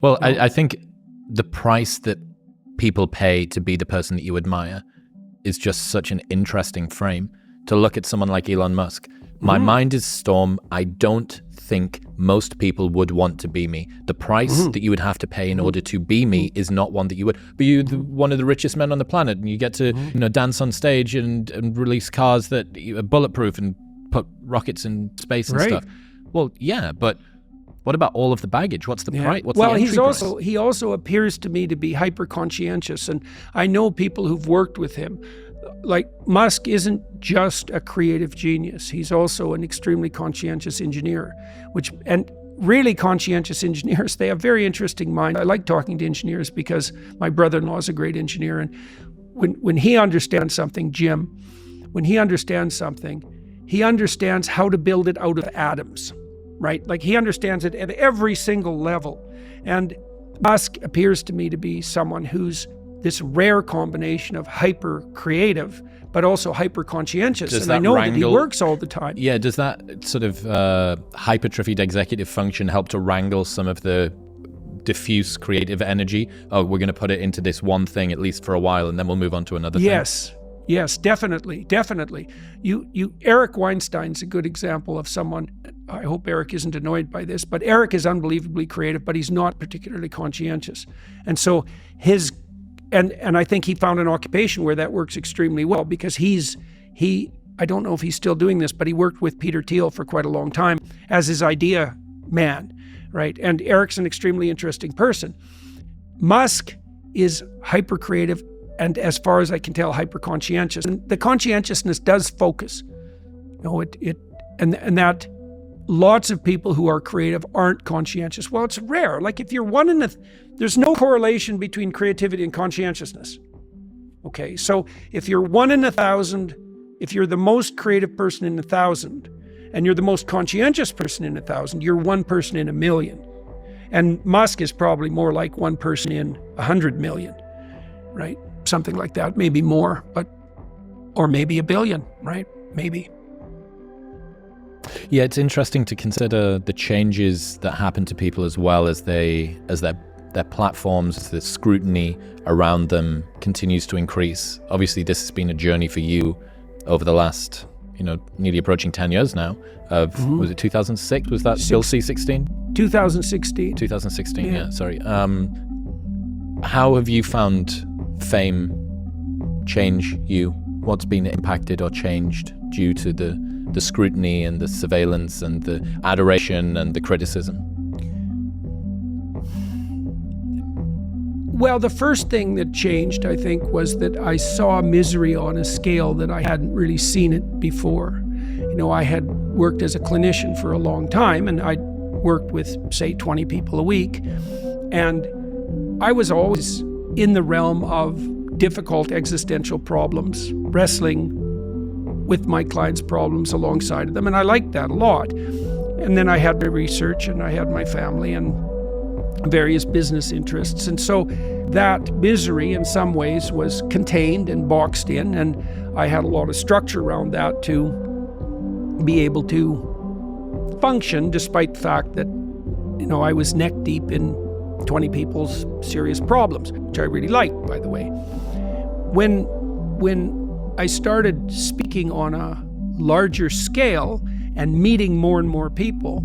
Well, I think the price that people pay to be the person that you admire is just such an interesting frame to look at someone like Elon Musk. My mind is storm. I don't think most people would want to be me. The price that you would have to pay in order to be me is not one that you would. But you're one of the richest men on the planet, and you get to dance on stage and release cars that are bulletproof and put rockets in space and stuff. Well, yeah, but what about all of the baggage? What's the price? What's the entry price? He also appears to me to be hyper-conscientious, and I know people who've worked with him. Like, Musk isn't just a creative genius. He's also an extremely conscientious engineer, and really conscientious engineers, they have very interesting minds. I like talking to engineers because my brother-in-law is a great engineer, and when he understands something, Jim, when he understands something, he understands how to build it out of atoms, right? Like, he understands it at every single level. And Musk appears to me to be someone who's this rare combination of hyper-creative, but also hyper-conscientious. And I know that he works all the time. Yeah, does that sort of hypertrophied executive function help to wrangle some of the diffuse creative energy? Oh, we're going to put it into this one thing, at least for a while, and then we'll move on to another thing. Yes, definitely. Eric Weinstein's a good example of someone. I hope Eric isn't annoyed by this, but Eric is unbelievably creative, but he's not particularly conscientious. And so and I think he found an occupation where that works extremely well, because I don't know if he's still doing this, but he worked with Peter Thiel for quite a long time as his idea man, right? And Eric's an extremely interesting person. Musk is hyper creative, and as far as I can tell, hyper conscientious. And the conscientiousness does focus. And that lots of people who are creative aren't conscientious. Well, it's rare. Like, if you're there's no correlation between creativity and conscientiousness. Okay, so if you're 1 in 1,000, if you're the most creative person in 1,000, and you're the most conscientious person in 1,000, you're one person in 1,000,000. And Musk is probably more like one person in 100 million, right? Something like that, maybe more, or maybe 1 billion, right? Maybe. Yeah, it's interesting to consider the changes that happen to people as well as their platforms, the scrutiny around them continues to increase. Obviously, this has been a journey for you over the last, nearly approaching 10 years now. Was it 2006? Was that still C16? 2016. 2016, yeah, sorry. How have you found fame change you? What's been impacted or changed due to the scrutiny and the surveillance and the adoration and the criticism? Well, the first thing that changed, I think, was that I saw misery on a scale that I hadn't really seen it before. I had worked as a clinician for a long time, and I worked with, say, 20 people a week. And I was always in the realm of difficult existential problems, wrestling with my clients' problems alongside of them. And I liked that a lot. And then I had my research, and I had my family and various business interests. And so that misery in some ways was contained and boxed in, and I had a lot of structure around that to be able to function despite the fact that, I was neck deep in 20 people's serious problems, which I really liked, by the way. When I started speaking on a larger scale and meeting more and more people,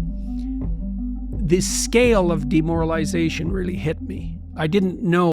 this scale of demoralization really hit me. I didn't know